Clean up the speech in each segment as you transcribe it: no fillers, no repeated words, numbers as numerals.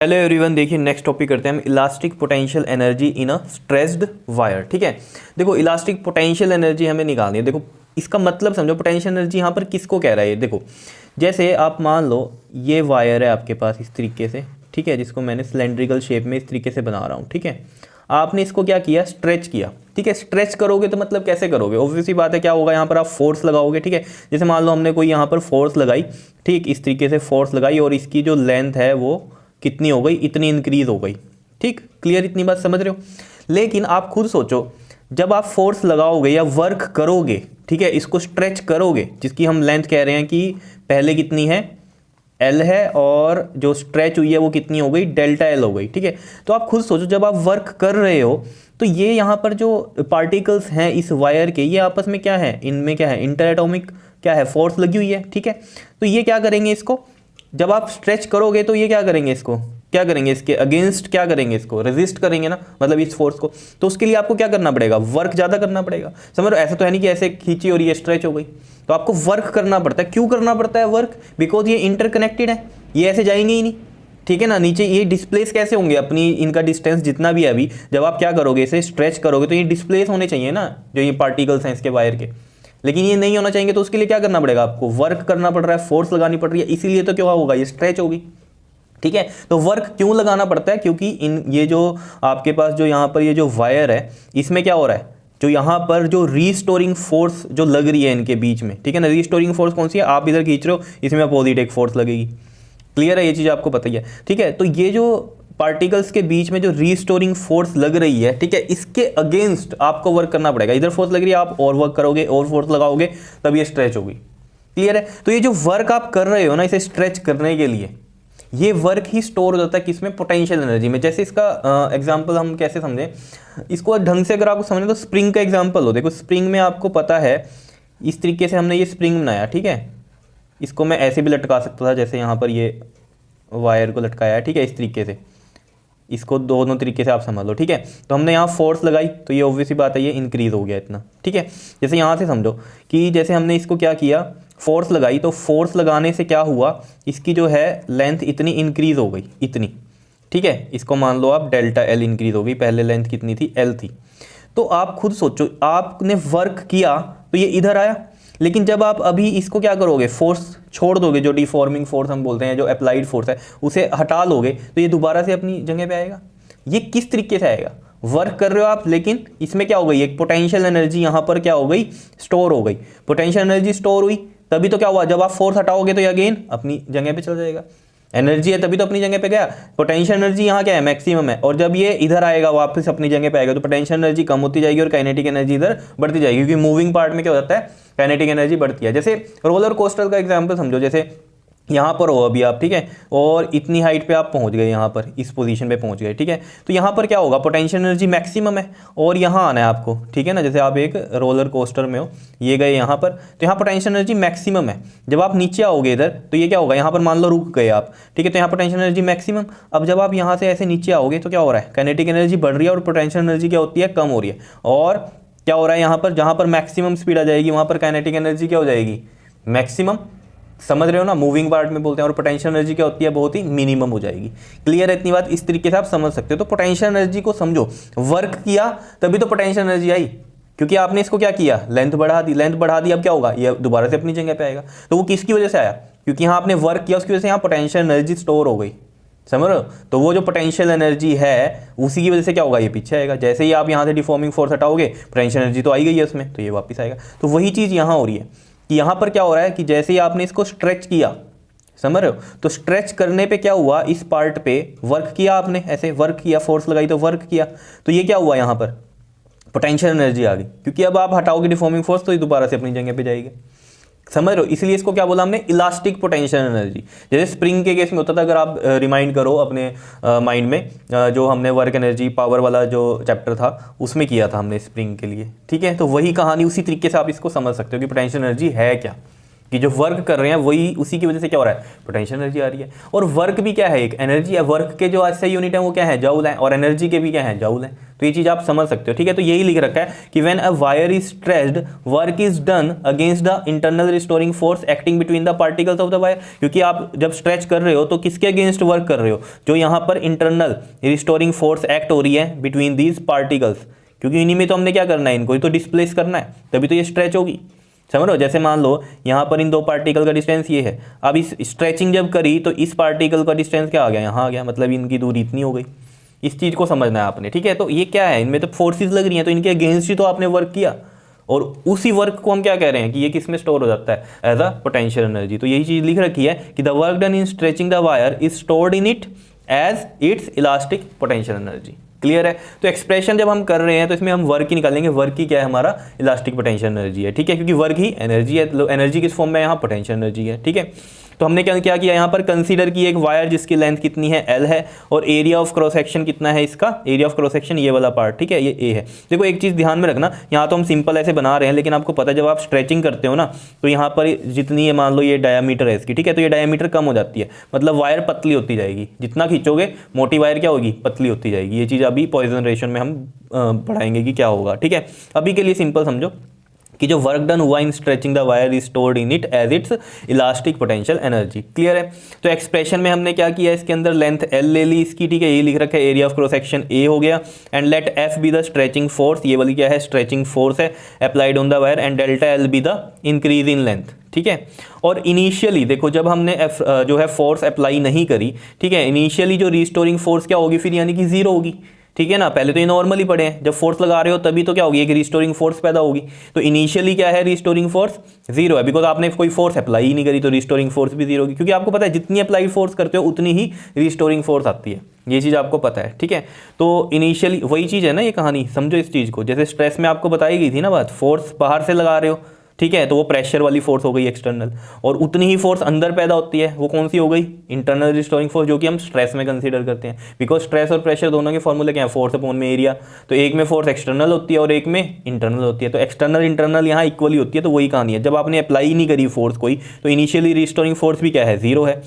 Hello everyone, देखिए next topic करते हैं हम elastic potential energy in a stressed wire. ठीक है, देखो इलास्टिक पोटेंशियल एनर्जी हमें निकालनी है। देखो इसका मतलब समझो, पोटेंशियल एनर्जी यहाँ पर किसको कह रहा है। देखो जैसे आप मान लो ये वायर है आपके पास इस तरीके से, ठीक है, जिसको मैंने सिलेंड्रिकल शेप में इस तरीके से बना रहा हूँ। ठीक है, आपने इसको क्या किया, स्ट्रेच किया। ठीक है, स्ट्रेच करोगे तो मतलब कैसे करोगे, ऑब्वियसली बात है क्या होगा, यहाँ पर आप फोर्स लगाओगे। ठीक है, जैसे मान लो हमने कोई यहाँ पर फोर्स लगाई, ठीक इस तरीके से फोर्स लगाई और इसकी जो लेंथ है वो कितनी हो गई, इतनी इंक्रीज हो गई। ठीक, क्लियर, इतनी बात समझ रहे हो। लेकिन आप खुद सोचो, जब आप फोर्स लगाओगे या वर्क करोगे, ठीक है, इसको स्ट्रेच करोगे, जिसकी हम लेंथ कह रहे हैं कि पहले कितनी है, एल है, और जो स्ट्रेच हुई है वो कितनी हो गई, डेल्टा एल हो गई। ठीक है, तो आप खुद सोचो, जब आप वर्क कर रहे हो तो ये यहाँ पर जो पार्टिकल्स हैं इस वायर के, ये आपस में क्या है, इनमें क्या है, इंटर एटॉमिक क्या है, फोर्स लगी हुई है। ठीक है, तो ये क्या करेंगे, इसको जब आप स्ट्रेच करोगे तो ये क्या करेंगे, इसको क्या करेंगे, इसके अगेंस्ट क्या करेंगे, इसको रेजिस्ट करेंगे ना, मतलब इस फोर्स को। तो उसके लिए आपको क्या करना पड़ेगा, वर्क ज़्यादा करना पड़ेगा। समझ लो, ऐसा तो है नहीं कि ऐसे खींची और ये स्ट्रेच हो गई, तो आपको वर्क करना पड़ता है। क्यों करना पड़ता है वर्क, बिकॉज ये इंटरकनेक्टेड है, ये ऐसे जाएंगे ही नहीं। ठीक है ना, नीचे ये डिस्प्लेस कैसे होंगे, अपनी इनका डिस्टेंस जितना भी है अभी, जब आप क्या करोगे, इसे स्ट्रेच करोगे तो ये डिस्प्लेस होने चाहिए ना, जो ये पार्टिकल्स हैं इसके वायर के, लेकिन ये नहीं होना चाहिए। तो उसके लिए क्या करना पड़ेगा, आपको वर्क करना पड़ रहा है, फोर्स लगानी पड़ रही है, इसीलिए तो क्या होगा, ये स्ट्रेच होगी। ठीक है, तो वर्क क्यों लगाना पड़ता है, क्योंकि इन ये जो आपके पास जो यहाँ पर ये जो वायर है, इसमें क्या हो रहा है, जो यहाँ पर जो रीस्टोरिंग फोर्स जो लग रही है इनके बीच में, ठीक है ना, रीस्टोरिंग फोर्स कौन सी है, आप इधर खींच रहे हो, इसमें अपोजिट एक फोर्स लगेगी। क्लियर है, ये चीज़ आपको पता ही है। ठीक है, तो ये जो पार्टिकल्स के बीच में जो रीस्टोरिंग फोर्स लग रही है, ठीक है, इसके अगेंस्ट आपको वर्क करना पड़ेगा। इधर फोर्स लग रही है, आप और वर्क करोगे, और फोर्स लगाओगे, तब ये स्ट्रेच होगी। क्लियर है, तो ये जो वर्क आप कर रहे हो ना, इसे स्ट्रेच करने के लिए, ये वर्क ही स्टोर हो जाता है किसमें, पोटेंशियल एनर्जी में। जैसे इसका एग्जाम्पल हम कैसे समझें, इसको ढंग से अगर आपको समझें तो स्प्रिंग का एग्जाम्पल हो। देखो स्प्रिंग में आपको पता है, इस तरीके से हमने ये स्प्रिंग बनाया। ठीक है, इसको मैं ऐसे भी लटका सकता था, जैसे यहाँ पर ये वायर को लटकाया है। ठीक है, इस तरीके से, इसको दोनों तरीके से आप समझ लो। ठीक है, तो हमने यहाँ फोर्स लगाई तो ये ऑब्वियसली बात है, ये इंक्रीज हो गया इतना। ठीक है, जैसे यहाँ से समझो कि जैसे हमने इसको क्या किया, फोर्स लगाई, तो फोर्स लगाने से क्या हुआ, इसकी जो है लेंथ इतनी इंक्रीज हो गई, इतनी। ठीक है, इसको मान लो आप डेल्टा एल इंक्रीज हो गई, पहले लेंथ कितनी थी, एल थी। तो आप खुद सोचो, आपने वर्क किया तो ये इधर आया, लेकिन जब आप अभी इसको क्या करोगे, फोर्स छोड़ दोगे, जो डिफॉर्मिंग फोर्स हम बोलते हैं, जो अप्लाइड फोर्स है, उसे हटा लोगे, तो ये दोबारा से अपनी जगह पे आएगा। ये किस तरीके से आएगा, वर्क कर रहे हो आप, लेकिन इसमें क्या हो गई, एक पोटेंशियल एनर्जी यहाँ पर क्या हो गई, स्टोर हो गई। पोटेंशियल एनर्जी स्टोर हुई, तभी तो क्या हुआ, जब आप फोर्स हटाओगे तो ये अगेन अपनी जगह पे चल जाएगा। एनर्जी है तभी तो अपनी जगह पे गया। पोटेंशियल एनर्जी यहाँ क्या है, मैक्सिमम है, और जब ये इधर आएगा, वापस अपनी जगह पे आएगा, तो पोटेंशियल एनर्जी कम होती जाएगी और काइनेटिक एनर्जी इधर बढ़ती जाएगी, क्योंकि मूविंग पार्ट में क्या हो जाता है, काइनेटिक एनर्जी बढ़ती है। जैसे रोलर कोस्टर का एग्जांपल समझो, जैसे यहाँ पर हो अभी आप, ठीक है, और इतनी हाइट पे आप पहुँच गए, यहाँ पर इस पोजीशन पे पहुँच गए। ठीक है, तो यहाँ पर क्या होगा, पोटेंशियल एनर्जी मैक्सिमम है, और यहाँ आना है आपको। ठीक है ना, जैसे आप एक रोलर कोस्टर में हो, ये गए यहाँ पर, तो यहाँ पोटेंशियल एनर्जी मैक्सिमम है। जब आप नीचे आओगे इधर, तो ये क्या होगा, यहाँ पर मान लो रुक गए आप। ठीक है, तो यहाँ पोटेंशियल एनर्जी मैक्सिमम। अब जब आप यहाँ से ऐसे नीचे आओगे तो क्या हो रहा है, काइनेटिक एनर्जी बढ़ रही है, और पोटेंशियल एनर्जी क्या होती है, कम हो रही है। और क्या हो रहा है, यहाँ पर जहाँ पर मैक्सिमम स्पीड आ जाएगी, वहाँ पर काइनेटिक एनर्जी क्या हो जाएगी, मैक्सिमम। समझ रहे हो ना, मूविंग पार्ट में बोलते हैं, और पोटेंशियल एनर्जी क्या होती है, बहुत ही मिनिमम हो जाएगी। क्लियर है, इतनी बात इस तरीके से आप समझ सकते हो। तो पोटेंशियल एनर्जी को समझो, वर्क किया तभी तो पोटेंशियल एनर्जी आई, क्योंकि आपने इसको क्या किया, लेंथ बढ़ा दी, लेंथ बढ़ा दी, अब क्या होगा, ये दोबारा से अपनी जगह पे आएगा। तो वो किसकी वजह से आया, क्योंकि यहाँ आपने वर्क किया, उसकी वजह से यहाँ पोटेंशियल एनर्जी स्टोर हो गई। समझ रहे हो, तो वो जो पोटेंशियल एनर्जी है उसी की वजह से क्या होगा, ये पीछे आएगा। जैसे ही आप यहाँ से डिफॉर्मिंग फोर्स हटाओगे, पोटेंशियल एनर्जी तो आई गई है उसमें, तो ये वापस आएगा। तो वही चीज़ यहाँ हो रही है कि यहाँ पर क्या हो रहा है कि जैसे ही आपने इसको स्ट्रेच किया, समझ रहे हो, तो स्ट्रेच करने पे क्या हुआ, इस पार्ट पे वर्क किया आपने, ऐसे वर्क किया, फोर्स लगाई तो वर्क किया, तो ये क्या हुआ, यहाँ पर पोटेंशियल एनर्जी आ गई, क्योंकि अब आप हटाओगे डिफॉर्मिंग फोर्स तो ये दोबारा से अपनी जगह पे जाएगी। समझ रहे हो, इसलिए इसको क्या बोला हमने, इलास्टिक पोटेंशियल एनर्जी। जैसे स्प्रिंग के केस में होता था, अगर आप रिमाइंड करो अपने माइंड में, जो हमने वर्क एनर्जी पावर वाला जो चैप्टर था उसमें किया था हमने स्प्रिंग के लिए। ठीक है, तो वही कहानी, उसी तरीके से आप इसको समझ सकते हो कि पोटेंशियल एनर्जी है क्या, कि जो वर्क कर रहे हैं वही, उसी की वजह से क्या हो रहा है, पोटेंशियल एनर्जी आ रही है। और वर्क भी क्या है, एक एनर्जी है। वर्क के जो SI यूनिट है वो क्या है, जूल है, और एनर्जी के भी क्या है, जूल है। तो ये चीज़ आप समझ सकते हो, ठीक है। तो यही लिख रखा है कि when a wire is stretched work is done against the internal restoring force acting between the particles of the wire. क्योंकि आप जब स्ट्रेच कर रहे हो तो किसके अगेंस्ट वर्क कर रहे हो, जो यहाँ पर इंटरनल रिस्टोरिंग फोर्स एक्ट हो रही है बिटवीन दीज पार्टिकल्स, क्योंकि इन्हीं में तो हमने क्या करना है, इनको ही तो डिस्प्लेस करना है, तभी तो ये स्ट्रेच होगी। समझ रहे हो, जैसे मान लो यहाँ पर इन दो पार्टिकल का डिस्टेंस ये है, अब इस स्ट्रेचिंग जब करी तो इस पार्टिकल का डिस्टेंस क्या आ गया, यहाँ आ गया, मतलब इनकी दूरी इतनी हो गई। इस चीज़ को समझना है आपने, ठीक है। तो ये क्या है, इनमें तो फोर्सेस लग रही हैं, तो इनके अगेंस्ट ही तो आपने वर्क किया, और उसी वर्क को हम क्या कह रहे हैं कि ये किस में स्टोर हो जाता है, एज अ पोटेंशियल एनर्जी। तो यही चीज़ लिख रखी है कि the work done in stretching the wire is stored in it as its elastic potential energy. Clear है। तो एक्सप्रेशन जब हम कर रहे हैं तो इसमें हम वर्क ही निकालेंगे, वर्क ही क्या है हमारा, इलास्टिक पोटेंशियल एनर्जी है, ठीक है, क्योंकि वर्क ही एनर्जी है, तो एनर्जी किस फॉर्म में यहाँ पोटेंशियल एनर्जी है, ठीक है। तो हमने क्या किया यहाँ पर, कंसीडर की एक वायर जिसकी लेंथ कितनी है, L है, और एरिया ऑफ क्रॉस सेक्शन कितना है इसका, एरिया ऑफ क्रॉस सेक्शन ये वाला पार्ट, ठीक है, ये A है। देखो एक चीज़ ध्यान में रखना, यहाँ तो हम सिंपल ऐसे बना रहे हैं, लेकिन आपको पता है जब आप स्ट्रेचिंग करते हो ना, तो यहाँ पर जितनी ये मान लो ये डायामीटर है इसकी, ठीक है, तो ये डायामीटर कम हो जाती है, मतलब वायर पतली होती जाएगी, जितना खींचोगे मोटी वायर क्या होगी, पतली होती जाएगी। ये चीज़ अभी पॉइजन रेशियो में हम पढ़ाएंगे कि क्या होगा, ठीक है। अभी के लिए सिंपल समझो कि जो वर्क डन हुआ in stretching the wire is stored in it as its elastic potential energy. Clear है। तो एक्सप्रेशन में हमने क्या किया, इसके अंदर लेंथ L ले ली इसकी, ठीक है, ये लिख रखा है, area of cross section A हो गया, and let F be the stretching force, ये वाली क्या है, स्ट्रेचिंग फोर्स है applied on the wire, and delta L be the increase in length, ठीक है। और इनिशियली देखो जब हमने जो है फोर्स अप्लाई नहीं करी, ठीक है, इनिशियली जो रिस्टोरिंग फोर्स क्या होगी फिर, यानी कि जीरो होगी, ठीक है ना। पहले तो ये नॉर्मली पड़े हैं, जब फोर्स लगा रहे हो तभी तो क्या होगी, एक रिस्टोरिंग फोर्स पैदा होगी। तो इनिशियली क्या है, रिस्टोरिंग फोर्स जीरो है, बिकॉज आपने कोई फोर्स अप्लाई ही नहीं करी, तो रिस्टोरिंग फोर्स भी जीरो होगी, क्योंकि आपको पता है जितनी अप्लाई फोर्स करते हो उतनी ही रिस्टोरिंग फोर्स आती है, ये चीज़ आपको पता है, ठीक है। तो इनिशियली वही चीज़ है ना, ये कहानी समझो इस चीज़ को, जैसे स्ट्रेस में आपको बताई गई थी ना बात, फोर्स बाहर से लगा रहे हो, ठीक है, तो वो प्रेशर वाली फोर्स हो गई एक्सटर्नल, और उतनी ही फोर्स अंदर पैदा होती है, वो कौन सी हो गई, इंटरनल रिस्टोरिंग फोर्स, जो कि हम स्ट्रेस में कंसीडर करते हैं, बिकॉज स्ट्रेस और प्रेशर दोनों के फॉर्मूले क्या है, फोर्स अपॉन में एरिया। तो एक में फोर्स एक्सटर्नल होती है और एक में इंटरनल होती है, तो एक्सटर्नल इंटरनल यहाँ इक्वली होती है। तो वही कहानी है, जब आपने अप्लाई नहीं करी फोर्स कोई, तो इनिशियली रिस्टोरिंग फोर्स भी क्या है, जीरो है।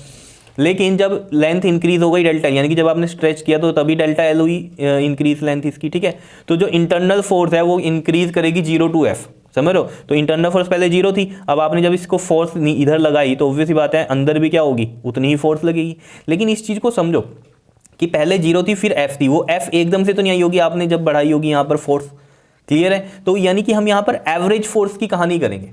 लेकिन जब लेंथ इंक्रीज हो गई डेल्टा, यानी कि जब आपने स्ट्रेच किया तो तभी डेल्टा L हुई इंक्रीज लेंथ इसकी, ठीक है। तो जो इंटरनल फोर्स है वो इंक्रीज करेगी 0 to F, समझ रहे हो। तो इंटरनल फोर्स पहले जीरो थी, अब आपने जब इसको फोर्स इधर लगाई तो ऑब्वियस सी बात है अंदर भी क्या होगी, उतनी ही फोर्स लगेगी। लेकिन इस चीज़ को समझो कि पहले जीरो थी फिर F थी, वो F एकदम से तो नहीं आई होगी, आपने जब बढ़ाई होगी यहाँ पर फोर्स। क्लियर है। तो यानी कि हम यहाँ पर एवरेज फोर्स की कहानी करेंगे।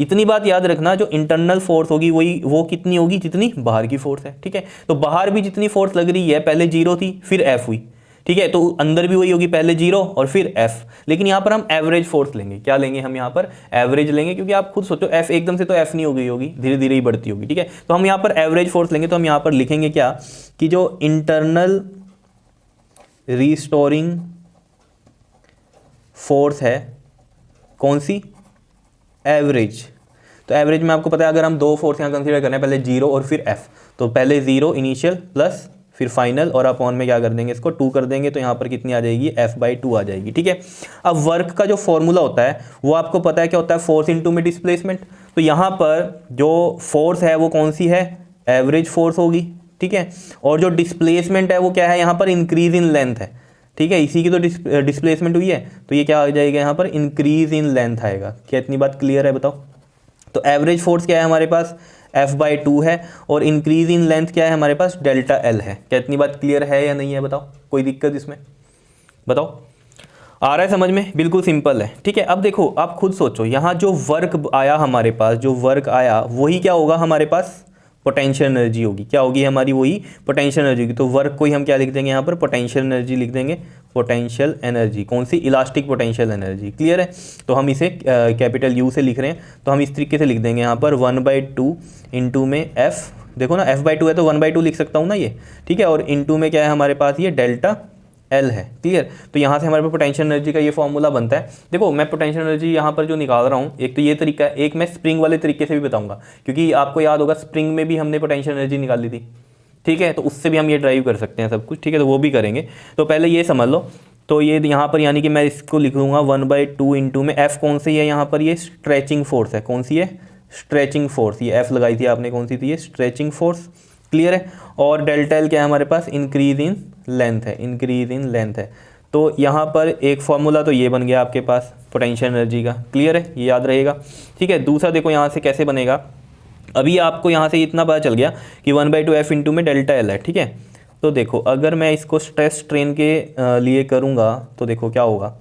इतनी बात याद रखना, जो इंटरनल फोर्स होगी वही वो कितनी होगी जितनी बाहर की फोर्स है, ठीक है। तो बाहर भी जितनी फोर्स लग रही है, पहले जीरो थी फिर F हुई, ठीक है, तो अंदर भी वही होगी, पहले जीरो और फिर F। लेकिन यहाँ पर हम एवरेज फोर्स लेंगे, क्या लेंगे हम यहाँ पर, एवरेज लेंगे, क्योंकि आप खुद सोचो F एकदम से तो F नहीं हो गई होगी, धीरे धीरे ही बढ़ती होगी, ठीक है। तो हम यहाँ पर एवरेज फोर्स लेंगे, तो हम यहाँ पर लिखेंगे क्या कि जो इंटरनल रिस्टोरिंग फोर्स है कौन सी, एवरेज। तो एवरेज में आपको पता है अगर हम दो फोर्स यहाँ कंसीडर करना है, पहले जीरो और फिर F, तो पहले जीरो इनिशियल प्लस फिर फाइनल, और अपॉन में क्या कर देंगे, इसको 2 कर देंगे, तो यहाँ पर कितनी आ जाएगी, F/2 आ जाएगी, ठीक है। अब वर्क का जो फॉर्मूला होता है वो आपको पता है क्या होता है, फोर्स इनटू में डिस्प्लेसमेंट। तो यहाँ पर जो फोर्स है वो कौन सी है, एवरेज फोर्स होगी, ठीक है। और जो डिस्प्लेसमेंट है वो क्या है, यहाँ पर इंक्रीज इन लेंथ है, ठीक है, इसी की तो डिस्प्लेसमेंट हुई है, तो ये क्या आ जाएगा, यहाँ पर इंक्रीज इन लेंथ आएगा। क्या इतनी बात क्लियर है, बताओ। तो एवरेज फोर्स क्या है हमारे पास, F/2 है, और इंक्रीज इन लेंथ क्या है हमारे पास, डेल्टा L है। क्या इतनी बात क्लियर है या नहीं है, बताओ, कोई दिक्कत इसमें, बताओ, आ रहा है समझ में, बिल्कुल सिंपल है, ठीक है। अब देखो आप खुद सोचो, यहाँ जो वर्क आया हमारे पास, जो वर्क आया वही क्या होगा हमारे पास, पोटेंशियल एनर्जी होगी। क्या होगी हमारी, वही पोटेंशियल एनर्जी होगी। तो वर्क को ही हम क्या लिख देंगे यहाँ पर, पोटेंशियल एनर्जी लिख देंगे, पोटेंशियल एनर्जी कौन सी, इलास्टिक पोटेंशियल एनर्जी। क्लियर है। तो हम इसे कैपिटल U से लिख रहे हैं, तो हम इस तरीके से लिख देंगे यहाँ पर 1/2 इंटू में F, देखो ना F/2 है तो 1/2 लिख सकता हूँ ना ये, ठीक है, और इंटू में क्या है हमारे पास, ये डेल्टा L है। क्लियर। तो यहाँ से हमारे पास पोटेंशियल एनर्जी का ये फॉर्मूला बनता है। देखो मैं पोटेंशियल एनर्जी यहाँ पर जो निकाल रहा हूँ, एक तो ये तरीका है, एक मैं स्प्रिंग वाले तरीके से भी बताऊंगा, क्योंकि आपको याद होगा स्प्रिंग में भी हमने पोटेंशियल एनर्जी निकाली थी, ठीक है, तो उससे भी हम ये ड्राइव कर सकते हैं सब कुछ, ठीक है, तो वो भी करेंगे। तो पहले ये समझ लो, तो ये यहाँ पर यानी कि मैं इसको लिख दूंगा 1/2 इंटू में F कौन सी है यहाँ पर, ये स्ट्रेचिंग फोर्स है, कौन सी है, स्ट्रेचिंग फोर्स, ये F लगाई थी आपने, कौन सी थी, ये स्ट्रेचिंग फोर्स। क्लियर है। और डेल्टा L क्या है हमारे पास, इंक्रीज इन लेंथ है, इंक्रीज इन लेंथ है। तो यहाँ पर एक फॉर्मूला तो ये बन गया आपके पास पोटेंशियल एनर्जी का, क्लियर है, ये याद रहेगा। ठीक है, दूसरा देखो यहाँ से कैसे बनेगा, अभी आपको यहाँ से इतना पता चल गया कि 1/2 F में डेल्टा एल है। ठीक है, तो देखो अगर मैं इसको स्ट्रेस स्ट्रेन के लिए करूँगा तो देखो क्या होगा,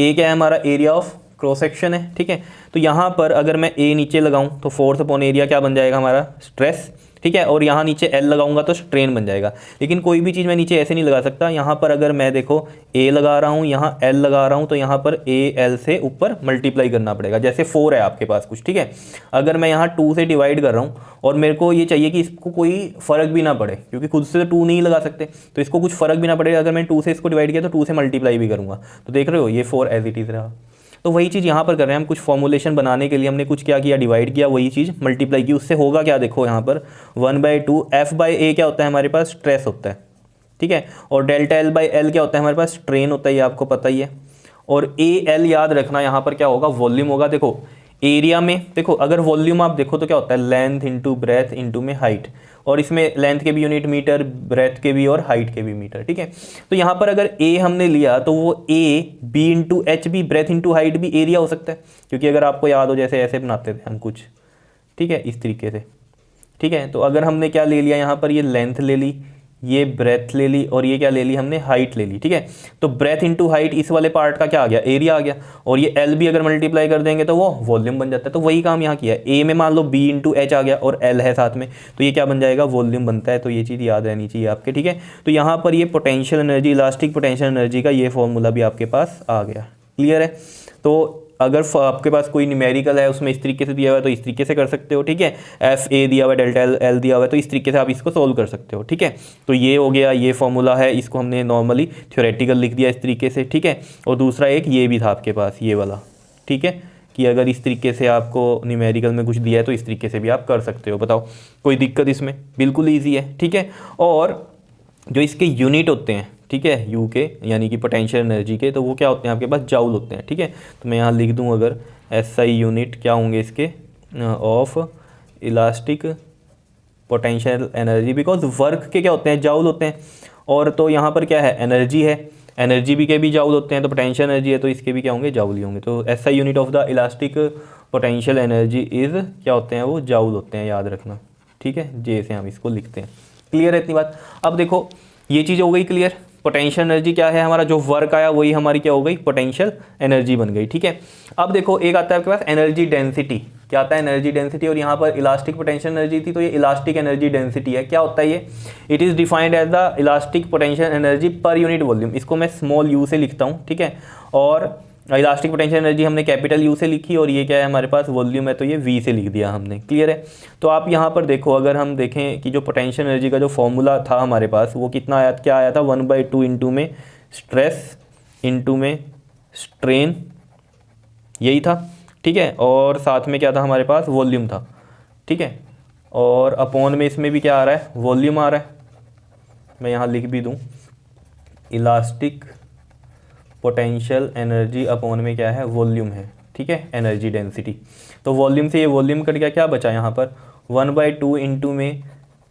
ए क्या है हमारा, एरिया ऑफ क्रॉस सेक्शन है। ठीक है, तो यहाँ पर अगर मैं ए नीचे लगाऊँ तो फोर्स अपॉन एरिया क्या बन जाएगा हमारा, स्ट्रेस। ठीक है, और यहाँ नीचे एल लगाऊंगा तो स्ट्रेन बन जाएगा। लेकिन कोई भी चीज़ मैं नीचे ऐसे नहीं लगा सकता, यहाँ पर अगर मैं देखो ए लगा रहा हूँ, यहाँ एल लगा रहा हूँ, तो यहाँ पर ए एल से ऊपर मल्टीप्लाई करना पड़ेगा। जैसे 4 है आपके पास कुछ, ठीक है, अगर मैं यहाँ 2 से डिवाइड कर रहा हूँ और मेरे को ये चाहिए कि इसको कोई फ़र्क भी ना पड़े, क्योंकि खुद से तो 2 नहीं लगा सकते, तो इसको कुछ फ़र्क भी ना पड़े, अगर मैं 2 से इसको डिवाइड किया तो 2 से मल्टीप्लाई भी करूँगा, तो देख रहे हो ये 4 एज इट इज़ रहा। तो वही चीज़ यहाँ पर कर रहे हैं हम, कुछ फॉर्मुलेशन बनाने के लिए हमने कुछ क्या किया, डिवाइड किया, वही चीज़ मल्टीप्लाई की, उससे होगा क्या, देखो यहाँ पर 1/2 F/A क्या होता है हमारे पास, स्ट्रेस होता है। ठीक है, और डेल्टा L/L क्या होता है हमारे पास, स्ट्रेन होता है, ये आपको पता ही है। और AL याद रखना, यहाँ पर क्या होगा, वॉल्यूम होगा। देखो एरिया में देखो, अगर वॉल्यूम आप देखो तो क्या होता है, लेंथ इंटू ब्रेथ इंटू में हाइट, और इसमें लेंथ के भी यूनिट मीटर, ब्रेथ के भी और हाइट के भी मीटर। ठीक है, तो यहाँ पर अगर ए हमने लिया तो वो ए बी इंटू एच भी, ब्रेथ इंटू हाइट भी एरिया हो सकता है, क्योंकि अगर आपको याद हो जैसे ऐसे बनाते थे हम कुछ, ठीक है, इस तरीके से। ठीक है, तो अगर हमने क्या ले लिया यहाँ पर, ये लेंथ ले ली, ये ब्रेथ ले ली, और ये क्या ले ली हमने, हाइट ले ली। ठीक है, तो ब्रेथ इंटू हाइट इस वाले पार्ट का क्या आ गया, एरिया आ गया, और ये एल भी अगर मल्टीप्लाई कर देंगे तो वो वॉल्यूम बन जाता है। तो वही काम यहाँ किया, ए में मान लो बी इंटू एच आ गया और एल है साथ में, तो ये क्या बन जाएगा, वॉल्यूम बनता है। तो ये चीज़ याद रहनी चाहिए आपके। ठीक है, तो यहाँ पर ये potential energy, elastic potential energy का ये फॉर्मूला भी आपके पास आ गया, क्लियर है। तो अगर आपके पास कोई न्यूमेरिकल है उसमें इस तरीके से दिया हुआ है तो इस तरीके से कर सकते हो। ठीक है, FA दिया हुआ है, डेल्टा एल दिया हुआ है, तो इस तरीके से आप इसको सोल्व कर सकते हो। ठीक है, तो ये हो गया, ये फॉर्मूला है, इसको हमने नॉर्मली थ्योरेटिकल लिख दिया इस तरीके से। ठीक है, और दूसरा एक ये भी था आपके पास, ये वाला। ठीक है, कि अगर इस तरीके से आपको न्यूमेरिकल में कुछ दिया है तो इस तरीके से भी आप कर सकते हो। बताओ कोई दिक्कत इसमें, बिल्कुल ईजी है। ठीक है, और जो इसके यूनिट होते हैं, ठीक है, यू के यानी कि पोटेंशियल एनर्जी के, तो वो क्या होते हैं आपके पास, जाउल होते हैं। ठीक है, तो मैं यहाँ लिख दूँ अगर SI यूनिट क्या होंगे इसके, of elastic potential energy, because work के क्या होते हैं, जाउल होते हैं, और तो यहाँ पर क्या है, एनर्जी है, एनर्जी भी के भी जाउल होते हैं, तो पोटेंशियल एनर्जी है तो इसके भी क्या होंगे, जाउल ही होंगे। तो SI unit of the elastic potential energy is क्या होते हैं, वो जाउल होते हैं, याद रखना। ठीक है, जे से हम इसको लिखते हैं, क्लियर है इतनी बात। अब देखो ये चीज़ हो गई क्लियर, पोटेंशियल एनर्जी क्या है हमारा, जो वर्क आया वही हमारी क्या हो गई, पोटेंशियल एनर्जी बन गई। ठीक है, अब देखो एक आता है आपके पास एनर्जी डेंसिटी, क्या आता है, एनर्जी डेंसिटी, और यहाँ पर इलास्टिक पोटेंशियल एनर्जी थी तो ये इलास्टिक एनर्जी डेंसिटी है। क्या होता है ये, it is defined as the elastic potential energy per unit volume, इसको मैं स्मॉल यू से लिखता हूँ। ठीक है, और इलास्टिक पोटेंशियल एनर्जी हमने कैपिटल यू से लिखी, और ये क्या है हमारे पास, वॉल्यूम है, तो ये वी से लिख दिया हमने, क्लियर है। तो आप यहाँ पर देखो, अगर हम देखें कि जो पोटेंशियल एनर्जी का जो फॉर्मूला था हमारे पास वो कितना आया, क्या आया था, 1/2 इंटू में स्ट्रेस इंटू में स्ट्रेन, यही था। ठीक है, और साथ में क्या था हमारे पास, वॉल्यूम था। ठीक है, और अपॉन में इसमें भी क्या आ रहा है, वॉल्यूम आ रहा है, मैं यहाँ लिख भी दूँ, इलास्टिक पोटेंशियल एनर्जी अपॉन में क्या है, वॉल्यूम है। ठीक है, एनर्जी डेंसिटी, तो वॉल्यूम से ये वॉल्यूम कट गया, क्या बचा यहाँ पर, 1/2 इंटू में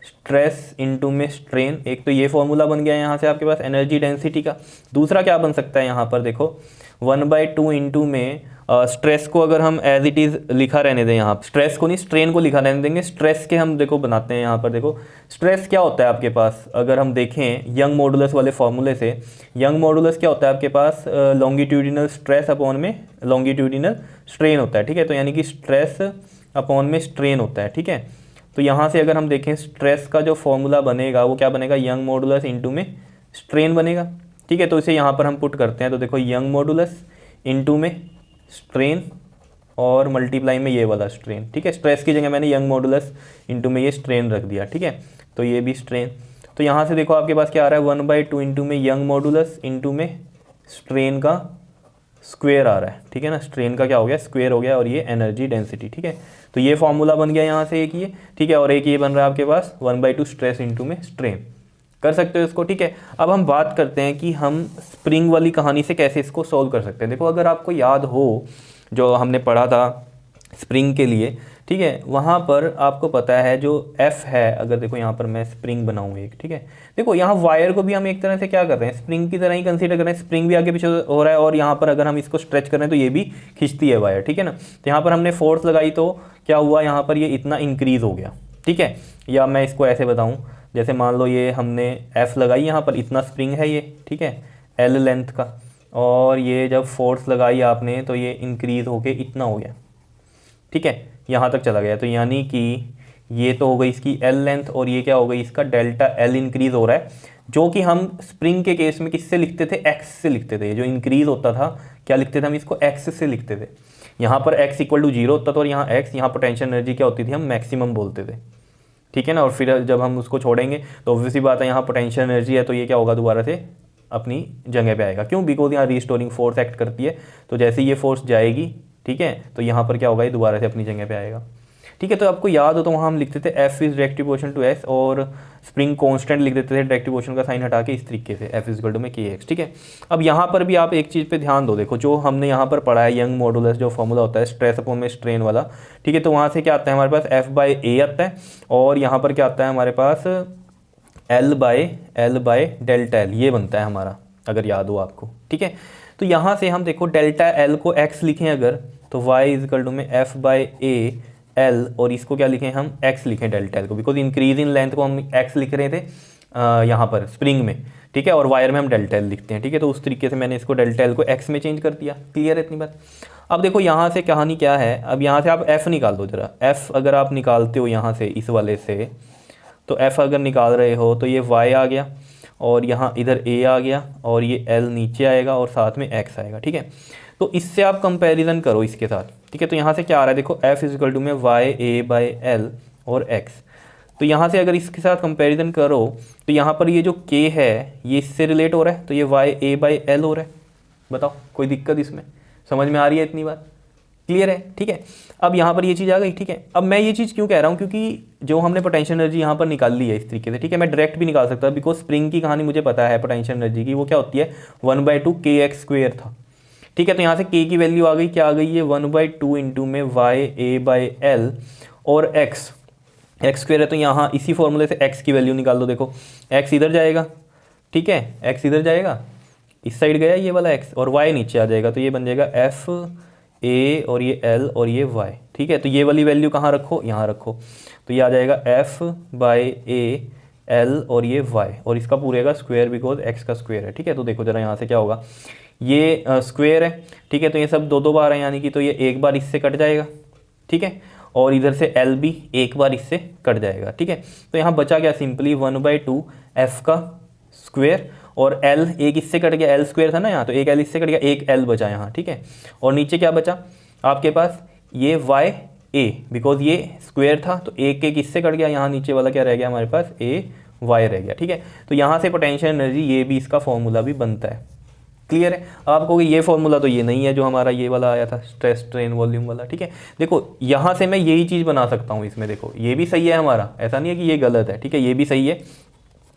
स्ट्रेस इंटू में स्ट्रेन। एक तो ये फॉर्मूला बन गया यहाँ से आपके पास एनर्जी डेंसिटी का। दूसरा क्या बन सकता है यहाँ पर, देखो 1/2 इंटू में स्ट्रेस को अगर हम एज इट इज़ लिखा रहने दें, यहाँ स्ट्रेस को नहीं स्ट्रेन को लिखा रहने देंगे, स्ट्रेस के हम देखो बनाते हैं यहाँ पर। देखो स्ट्रेस क्या होता है आपके पास, अगर हम देखें यंग मॉडुलस वाले फॉर्मूले से, यंग मॉडुलस क्या होता है आपके पास, लॉन्गिट्यूडिनल स्ट्रेस अपॉन में लॉन्गिट्यूडिनल स्ट्रेन होता है। ठीक है, तो यानी कि स्ट्रेस अपॉन में स्ट्रेन होता है। ठीक है, तो यहाँ से अगर हम देखें स्ट्रेस का जो फॉर्मूला बनेगा वो क्या बनेगा, यंग मॉडुलस इंटू में स्ट्रेन बनेगा। ठीक है, तो इसे यहाँ पर हम पुट करते हैं, तो देखो यंग मॉडुलस इंटू में स्ट्रेन और मल्टीप्लाई में ये वाला स्ट्रेन। ठीक है, स्ट्रेस की जगह मैंने यंग मॉडुलस इंटू में ये स्ट्रेन रख दिया। ठीक है, तो ये भी स्ट्रेन, तो यहाँ से देखो आपके पास क्या आ रहा है, 1/2 इंटू में यंग मॉडुलस इंटू में स्ट्रेन का स्क्वायर आ रहा है। ठीक है ना, स्ट्रेन का क्या हो गया, स्क्वायर हो गया, और ये एनर्जी डेंसिटी। ठीक है, तो ये फॉर्मूला बन गया यहाँ से एक ये। ठीक है, और एक ये बन रहा है आपके पास 1/2 स्ट्रेस इंटू में स्ट्रेन, कर सकते हो इसको। ठीक है, अब हम बात करते हैं कि हम स्प्रिंग वाली कहानी से कैसे इसको सॉल्व कर सकते हैं। देखो अगर आपको याद हो जो हमने पढ़ा था स्प्रिंग के लिए, ठीक है, वहाँ पर आपको पता है जो F है, अगर देखो यहाँ पर मैं स्प्रिंग बनाऊँ एक, ठीक है, देखो यहाँ वायर को भी हम एक तरह से क्या कर रहे हैं, स्प्रिंग की तरह ही कंसीडर कर रहे हैं, स्प्रिंग भी आगे पीछे हो रहा है और यहाँ पर अगर हम इसको स्ट्रेच कर रहे हैं तो ये भी खींचती है वायर, ठीक है ना। तो यहाँ पर हमने फोर्स लगाई तो क्या हुआ, यहाँ पर ये इतना इंक्रीज़ हो गया, ठीक है। या मैं इसको ऐसे बताऊँ, जैसे मान लो ये हमने F लगाई, यहाँ पर इतना स्प्रिंग है ये, ठीक है, L लेंथ का, और ये जब फोर्स लगाई आपने तो ये इंक्रीज़ होके इतना हो गया, ठीक है, यहाँ तक चला गया। तो यानी कि ये तो हो गई इसकी L लेंथ और ये क्या हो गई इसका डेल्टा L इंक्रीज़ हो रहा है, जो कि हम स्प्रिंग के केस में किससे लिखते थे, x से लिखते थे। जो इंक्रीज़ होता था क्या लिखते थे हम इसको, x से लिखते थे। यहाँ पर x इक्वल टू 0 होता था और यहाँ x, यहाँ पोटेंशियल एनर्जी क्या होती थी, हम मैक्सिमम बोलते थे, ठीक है ना। और फिर जब हम उसको छोड़ेंगे तो ऑब्वियसली बात है यहाँ पोटेंशियल एनर्जी है तो ये क्या होगा, दोबारा से अपनी जगह पे आएगा। क्यों, बिकॉज यहाँ रीस्टोरिंग फोर्स एक्ट करती है, तो जैसे ये फोर्स जाएगी, ठीक है, तो यहाँ पर क्या होगा, ये दोबारा से अपनी जगह पे आएगा, ठीक है। तो आपको याद हो तो वहाँ हम लिखते थे F is direct proportional to S और स्प्रिंग कांस्टेंट लिख देते थे डायरेक्ट प्रोपोर्शनल का साइन हटा के इस तरीके से F इक्वल टू में kx, ठीक है। अब यहाँ पर भी आप एक चीज़ पे ध्यान दो, देखो जो हमने यहाँ पर पढ़ा है यंग मॉडुलस जो फॉर्मूला होता है स्ट्रेस अपॉन में स्ट्रेन वाला, ठीक है, तो वहाँ से क्या आता है हमारे पास F/A आता है और यहाँ पर क्या आता है हमारे पास L/L डेल्टा L, ये बनता है हमारा, अगर याद हो आपको, ठीक है। तो यहाँ से हम देखो डेल्टा L को x लिखें अगर, तो y इक्वल टू में F/A L और इसको क्या लिखें हम, x लिखें डेल्टा L को, बिकॉज इंक्रीज इन लेंथ को हम x लिख रहे थे यहाँ पर स्प्रिंग में, ठीक है, और वायर में हम डेल्टा L लिखते हैं, ठीक है। तो उस तरीके से मैंने इसको डेल्टा L को x में चेंज कर दिया, क्लियर है इतनी बात। अब देखो यहाँ से कहानी क्या है, अब यहाँ से आप f निकाल दो जरा, f अगर आप निकालते हो यहाँ से इस वाले से, तो f अगर निकाल रहे हो तो ये y आ गया और यहाँ इधर a आ गया और ये l नीचे आएगा और साथ में x आएगा, ठीक है। तो इससे आप कंपैरिजन करो इसके साथ, ठीक है। तो यहाँ से क्या आ रहा है, देखो F इज इक्वल टू में YA/L और x, तो यहाँ से अगर इसके साथ कंपैरिजन करो तो यहाँ पर ये जो K है ये इससे रिलेट हो रहा है, तो ये YA/L हो रहा है। बताओ कोई दिक्कत इसमें, समझ में आ रही है इतनी बात, क्लियर है, ठीक है। अब यहाँ पर ये चीज़ आ गई, ठीक है। अब मैं ये चीज़ क्यों कह रहा हूँ, क्योंकि जो हमने पोटेंशियल एनर्जी यहाँ पर निकाल ली है इस तरीके से, ठीक है, मैं डायरेक्ट भी निकाल सकता बिकॉज स्प्रिंग की कहानी मुझे पता है पोटेंशियल एनर्जी की, वो क्या होती है 1/2 kx² था, ठीक है। तो यहाँ से k की वैल्यू आ गई, क्या आ गई है 1/2 इंटू में YA/L और x स्क्वायर है, तो यहाँ इसी फॉर्मूले से x की वैल्यू निकाल दो। देखो x इधर जाएगा, ठीक है, x इधर जाएगा, इस साइड गया ये वाला x और y नीचे आ जाएगा, तो ये बन जाएगा FA और ये L और ये y, ठीक है। तो ये वाली वैल्यू कहाँ रखो, यहाँ रखो, तो ये आ जाएगा F/A/L और ये y और इसका पूरे का स्क्वायर बिकॉज x का स्क्वायर है, ठीक है। तो देखो जरा यहाँ से क्या होगा, ये स्क्वायर है, ठीक है, तो ये सब दो बार है, यानी कि तो ये एक बार इससे कट जाएगा, ठीक है, और इधर से L भी एक बार इससे कट जाएगा, ठीक है। तो यहाँ बचा क्या, सिंपली 1/2 F का स्क्वायर और L एक इससे कट गया, L स्क्वायर था ना यहाँ, तो एक L इससे कट गया, एक L बचा यहाँ, ठीक है। और नीचे क्या बचा आपके पास, ये YA, बिकॉज ये स्क्वायर था तो एक इससे कट गया, यहाँ नीचे वाला क्या रह गया हमारे पास AY रह गया, ठीक है। तो यहाँ से पोटेंशियल एनर्जी ये भी इसका फॉर्मूला भी बनता है, क्लियर है। आप कहोगे ये फॉर्मूला तो ये नहीं है जो हमारा ये वाला आया था स्ट्रेस स्ट्रेन वॉल्यूम वाला, ठीक है। देखो यहाँ से मैं यही चीज़ बना सकता हूँ इसमें, देखो ये भी सही है हमारा, ऐसा नहीं है कि ये गलत है, ठीक है, ये भी सही है,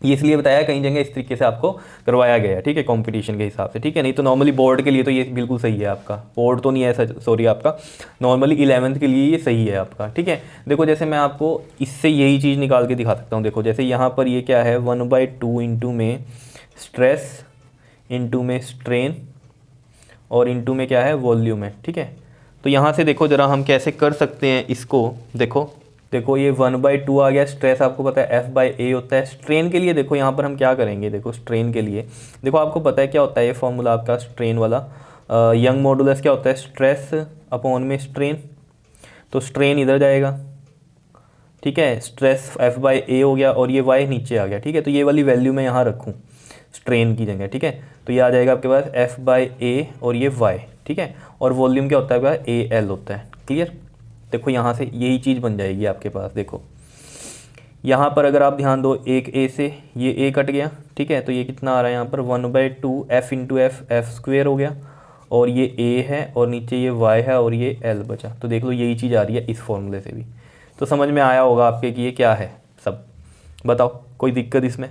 ये इसलिए बताया कई जगह इस तरीके से आपको करवाया गया है, ठीक है, कंपटीशन के हिसाब से, ठीक है। नहीं तो नॉर्मली बोर्ड के लिए तो ये बिल्कुल सही है आपका, बोर्ड तो नहीं है ऐसा, सॉरी, आपका नॉर्मली 11th के लिए ये सही है आपका, ठीक है। देखो जैसे मैं आपको इससे यही चीज़ निकाल के दिखा सकता हूँ, देखो जैसे यहाँ पर ये क्या है 1/2 इंटू में स्ट्रेस इंटू में स्ट्रेन और इंटू में क्या है वॉल्यूम है, ठीक है। तो यहाँ से देखो जरा हम कैसे कर सकते हैं इसको, देखो ये 1/2 आ गया, स्ट्रेस आपको पता है F/A होता है। स्ट्रेन के लिए देखो यहाँ पर हम क्या करेंगे, देखो स्ट्रेन के लिए देखो आपको पता है क्या होता है ये फॉर्मूला आपका स्ट्रेन वाला, यंग मॉडुलस क्या होता है, स्ट्रेस अपॉन में स्ट्रेन, तो स्ट्रेन इधर जाएगा, ठीक है, स्ट्रेस F/A हो गया और ये y नीचे आ गया, ठीक है। तो ये वाली वैल्यू मैं यहाँ रखूँ स्ट्रेन की जगह, ठीक है, तो ये आ जाएगा आपके पास F/A और ये y, ठीक है, और वॉल्यूम क्या होता है आपका AL होता है, क्लियर। देखो यहाँ से यही चीज़ बन जाएगी आपके पास, देखो यहाँ पर अगर आप ध्यान दो, एक A से ये A कट गया, ठीक है, तो ये कितना आ रहा है यहाँ पर 1/2 F इंटू F स्क्वेयर हो गया और ये A है और नीचे ये y है और ये L बचा, तो देख लो यही चीज़ आ रही है इस फॉर्मूले से भी। तो समझ में आया होगा आपके कि ये क्या है सब, बताओ कोई दिक्कत इसमें,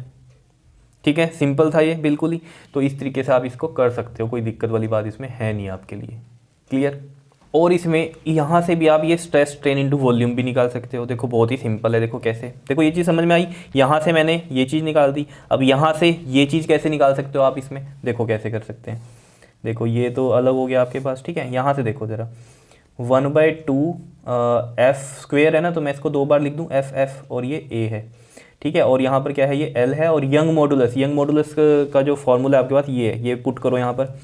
ठीक है, सिंपल था ये बिल्कुल ही। तो इस तरीके से आप इसको कर सकते हो, कोई दिक्कत वाली बात इसमें है नहीं आपके लिए, क्लियर। और इसमें यहाँ से भी आप ये स्ट्रेस स्ट्रेन इनटू वॉल्यूम भी निकाल सकते हो। देखो बहुत ही सिंपल है, देखो कैसे, देखो ये चीज़ समझ में आई। यहाँ से मैंने ये चीज़ निकाल दी, अब यहाँ से ये चीज़ कैसे निकाल सकते हो आप इसमें, देखो कैसे कर सकते हैं। देखो ये तो अलग हो गया आपके पास, ठीक है। यहाँ से देखो ज़रा, 1/2 एफ स्क्वेयर है ना, तो मैं इसको 2 बार लिख दूँ, एफ और ये ए है, ठीक है। और यहाँ पर क्या है, ये एल है, और यंग मॉडुलस का जो फॉर्मूला है आपके पास ये है, ये पुट करो यहाँ पर,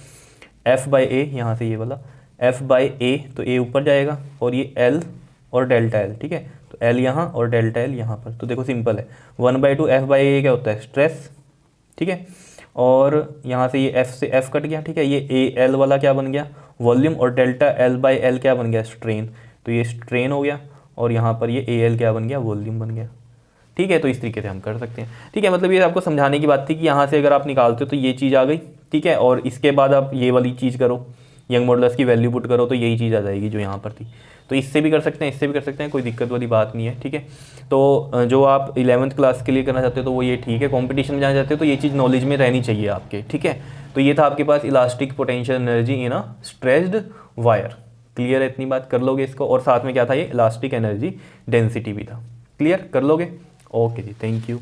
F/A, यहाँ से ये वाला F/A, तो A ऊपर जाएगा, और ये L और डेल्टा L, ठीक है। तो L यहाँ और डेल्टा L यहाँ पर, तो देखो सिंपल है, 1/2 F/A क्या होता है, स्ट्रेस, ठीक है। और यहाँ से ये F से F कट गया, ठीक है। ये AL वाला क्या बन गया, वॉल्यूम, और डेल्टा L/L क्या बन गया, स्ट्रेन, तो ये स्ट्रेन हो गया, और यहाँ पर ये AL क्या बन गया, वॉल्यूम बन गया, ठीक है। तो इस तरीके से हम कर सकते हैं, ठीक है। मतलब ये आपको समझाने की बात थी कि यहाँ से अगर आप निकालते हो तो ये चीज़ आ गई, ठीक है। और इसके बाद आप ये वाली चीज़ करो, यंग मॉडुलस की वैल्यू पुट करो, तो यही चीज़ आ जाएगी जो यहाँ पर थी। तो इससे भी कर सकते हैं, इससे भी कर सकते हैं, कोई दिक्कत वाली बात नहीं है, ठीक है। तो जो आप 11th क्लास के लिए करना चाहते हो तो वो ये ठीक है, कॉम्पिटिशन में जाना चाहते हो तो ये चीज़ नॉलेज में रहनी चाहिए आपके, ठीक है। तो ये था आपके पास elastic potential energy in a stressed wire. Clear है, इतनी बात कर लोगे इसको, और साथ में क्या था, ये इलास्टिक एनर्जी डेंसिटी भी था। क्लियर कर लोगे, ओके जी, थैंक यू।